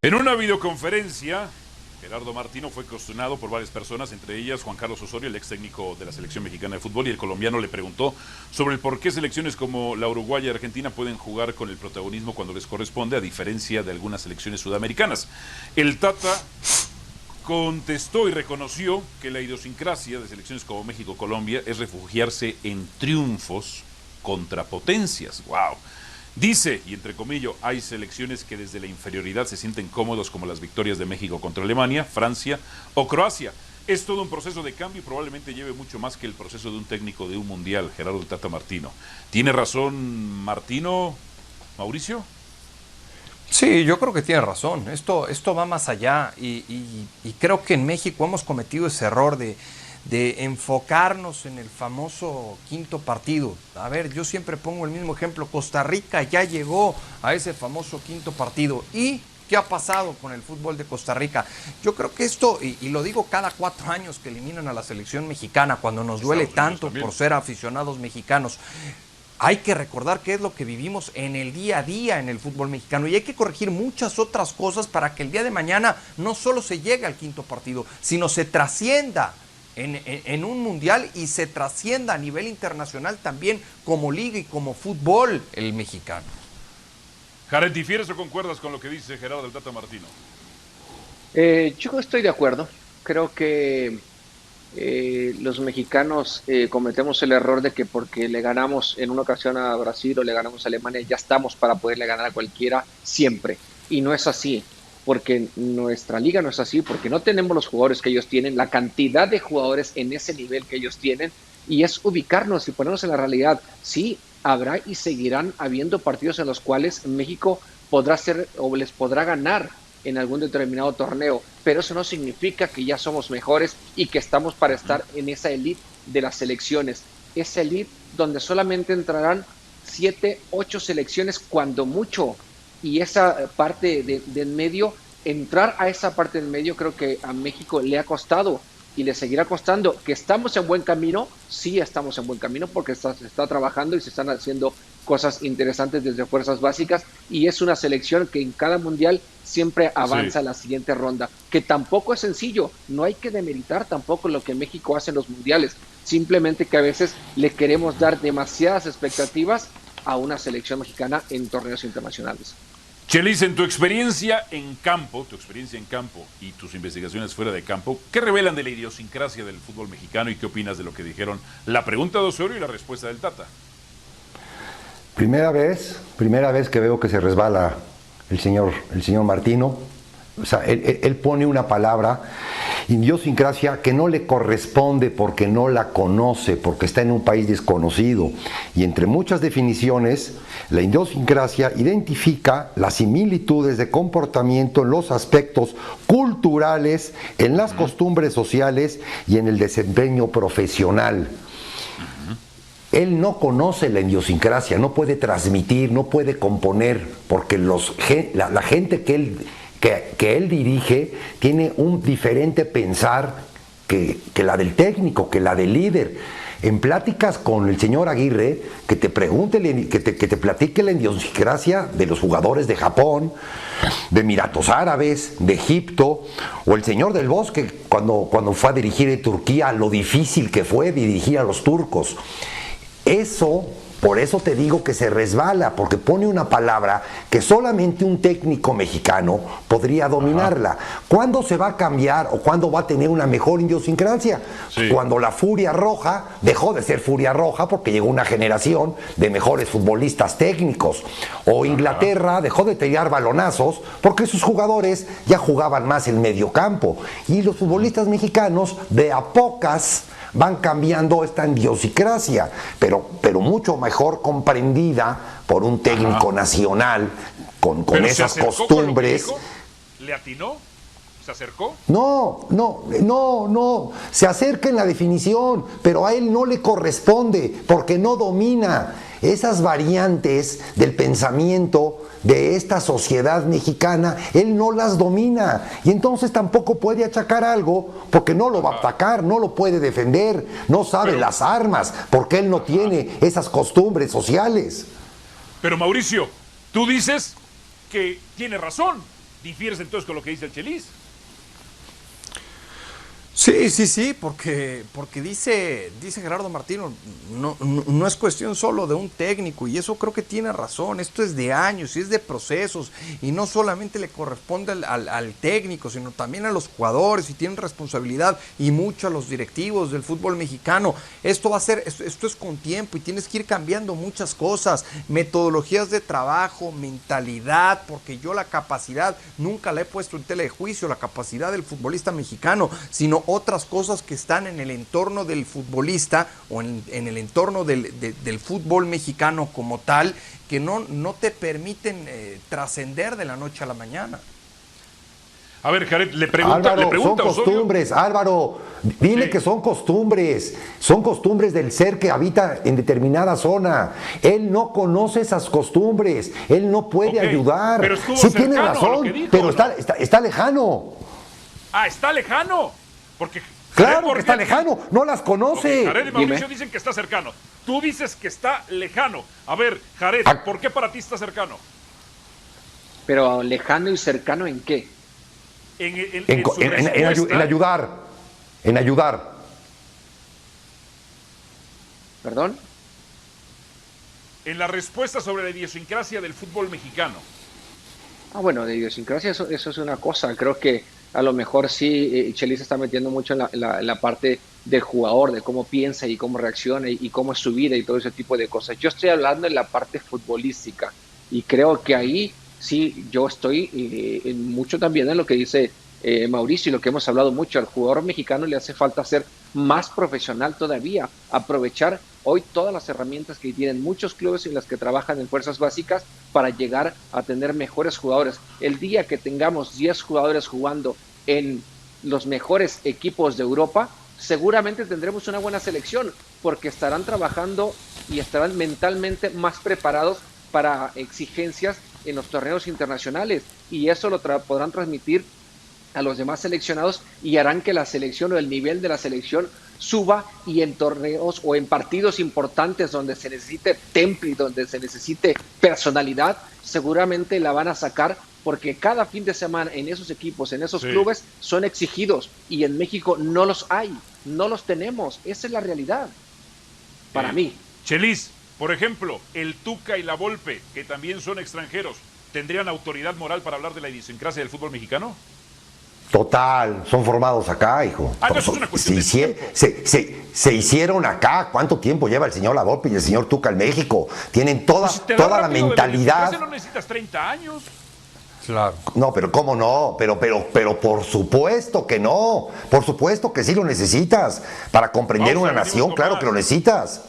En una videoconferencia, Gerardo Martino fue cuestionado por varias personas, entre ellas Juan Carlos Osorio, el ex técnico de la selección mexicana de fútbol, y el colombiano le preguntó sobre el por qué selecciones como la uruguaya y Argentina pueden jugar con el protagonismo cuando les corresponde, a diferencia de algunas selecciones sudamericanas. El Tata contestó y reconoció que la idiosincrasia de selecciones como México o Colombia es refugiarse en triunfos contra potencias. ¡Wow! Dice, y entre comillas, hay selecciones que desde la inferioridad se sienten cómodos, como las victorias de México contra Alemania, Francia o Croacia. Es todo un proceso de cambio y probablemente lleve mucho más que el proceso de un técnico de un mundial, Gerardo el Tata Martino. ¿Tiene razón Martino, Mauricio? Sí, yo creo que tiene razón. Esto va más allá y creo que en México hemos cometido ese error de enfocarnos en el famoso quinto partido. A ver, yo siempre pongo el mismo ejemplo. Costa Rica ya llegó a ese famoso quinto partido. ¿Y qué ha pasado con el fútbol de Costa Rica? Yo creo que esto, y lo digo cada 4 años que eliminan a la selección mexicana, cuando nos duele tanto por ser aficionados mexicanos, hay que recordar qué es lo que vivimos en el día a día en el fútbol mexicano y hay que corregir muchas otras cosas para que el día de mañana no solo se llegue al quinto partido, sino se trascienda en un mundial y se trascienda a nivel internacional también como liga y como fútbol el mexicano. Jared, ¿difieres o concuerdas con lo que dice Gerardo del Tata Martino? Yo estoy de acuerdo. Creo que los mexicanos cometemos el error de que porque le ganamos en una ocasión a Brasil o le ganamos a Alemania, ya estamos para poderle ganar a cualquiera siempre. Y no es así, porque nuestra liga no es así, porque no tenemos los jugadores que ellos tienen, la cantidad de jugadores en ese nivel que ellos tienen, y es ubicarnos y ponernos en la realidad. Sí, habrá y seguirán habiendo partidos en los cuales México podrá ser o les podrá ganar en algún determinado torneo, pero eso no significa que ya somos mejores y que estamos para estar en esa elite de las selecciones, esa elite donde solamente entrarán 7, 8 selecciones cuando mucho, y esa parte de en medio, entrar a esa parte del medio creo que a México le ha costado y le seguirá costando. Que estamos en buen camino, sí estamos en buen camino porque se está trabajando y se están haciendo cosas interesantes desde fuerzas básicas y es una selección que en cada mundial siempre avanza a la siguiente ronda, que tampoco es sencillo, no hay que demeritar tampoco lo que México hace en los mundiales, simplemente que a veces le queremos dar demasiadas expectativas a una selección mexicana en torneos internacionales. Chelis, en tu experiencia en campo, y tus investigaciones fuera de campo, ¿qué revelan de la idiosincrasia del fútbol mexicano y qué opinas de lo que dijeron la pregunta de Osorio y la respuesta del Tata? Primera vez que veo que se resbala el señor Martino. O sea, él pone una palabra, idiosincrasia, que no le corresponde porque no la conoce, porque está en un país desconocido. Y entre muchas definiciones, la idiosincrasia identifica las similitudes de comportamiento en los aspectos culturales, en las costumbres sociales y en el desempeño profesional. Él no conoce la idiosincrasia, no puede transmitir, no puede componer, porque la gente que él dirige tiene un diferente pensar que la del técnico, que la del líder. En pláticas con el señor Aguirre, que te pregunte, que te platique la idiosincrasia de los jugadores de Japón, de Emiratos Árabes, de Egipto, o el señor del Bosque, cuando fue a dirigir en Turquía, lo difícil que fue dirigir a los turcos. Por eso te digo que se resbala, porque pone una palabra que solamente un técnico mexicano podría dominarla. ¿Cuándo se va a cambiar o cuándo va a tener una mejor idiosincrasia? Sí. Cuando la Furia Roja dejó de ser Furia Roja porque llegó una generación de mejores futbolistas técnicos. O Inglaterra dejó de tirar balonazos porque sus jugadores ya jugaban más en mediocampo. Y los futbolistas mexicanos de a pocas van cambiando esta idiosincrasia, pero mucho mejor comprendida por un técnico nacional con esas costumbres. ¿Le atinó? ¿Se acercó? No. Se acerca en la definición, pero a él no le corresponde porque no domina esas variantes del pensamiento de esta sociedad mexicana. Él no las domina y entonces tampoco puede achacar algo porque no lo va a atacar, no lo puede defender, no sabe las armas porque él no tiene esas costumbres sociales. Pero Mauricio, tú dices que tiene razón. ¿Difieres entonces con lo que dice el Chelis? Sí, porque dice Gerardo Martino, no es cuestión solo de un técnico, y eso creo que tiene razón. Esto es de años y es de procesos, y no solamente le corresponde al técnico, sino también a los jugadores, y tienen responsabilidad, y mucho a los directivos del fútbol mexicano. Esto es con tiempo, y tienes que ir cambiando muchas cosas, metodologías de trabajo, mentalidad, porque yo la capacidad nunca la he puesto en tela de juicio, la capacidad del futbolista mexicano, sino otras cosas que están en el entorno del futbolista o en el entorno del fútbol mexicano como tal, que no te permiten trascender de la noche a la mañana. A ver, Jared, le Álvaro, pregunta son Osorio. costumbres, Álvaro, dile que son costumbres del ser que habita en determinada zona. Él no conoce esas costumbres, él no puede ayudar. Pero estuvo sí tiene cercano a lo razón, que dijo, pero ¿no? está lejano. Ah, está lejano. Porque Claro que está lejano, no las conoce. Okay, Jared y Mauricio Dime. dicen que está cercano. Tú dices que está lejano. A ver, Jared, ¿por qué para ti está cercano? Pero lejano y cercano ¿en qué? En ayudar, en ayudar. ¿Perdón? En la respuesta sobre la idiosincrasia del fútbol mexicano. Bueno, de idiosincrasia eso es una cosa. Creo que a lo mejor sí, Chelis se está metiendo mucho en la parte del jugador, de cómo piensa y cómo reacciona y cómo es su vida y todo ese tipo de cosas. Yo estoy hablando en la parte futbolística y creo que ahí sí, yo estoy mucho también en lo que dice Mauricio y lo que hemos hablado mucho. Al jugador mexicano le hace falta ser más profesional todavía, aprovechar hoy todas las herramientas que tienen muchos clubes en las que trabajan en fuerzas básicas para llegar a tener mejores jugadores. El día que tengamos 10 jugadores jugando en los mejores equipos de Europa, seguramente tendremos una buena selección, porque estarán trabajando y estarán mentalmente más preparados para exigencias en los torneos internacionales, y eso lo podrán transmitir a los demás seleccionados y harán que la selección o el nivel de la selección suba, y en torneos o en partidos importantes donde se necesite temple, donde se necesite personalidad, seguramente la van a sacar, porque cada fin de semana en esos equipos, en esos clubes son exigidos, y en México no los hay, no los tenemos. Esa es la realidad para mí. Chelis, por ejemplo, el Tuca y la Volpe, que también son extranjeros, ¿tendrían autoridad moral para hablar de la idiosincrasia del fútbol mexicano? Total, son formados acá, hijo. No, eso es una cuestión de tiempo. Se hicieron acá. ¿Cuánto tiempo lleva el señor La Volpe y el señor Tuca en México? Tienen toda la mentalidad. No necesitas 30 años. Claro. No, pero ¿cómo no? Pero por supuesto que no. Por supuesto que sí lo necesitas. Para comprender una nación, claro que lo necesitas.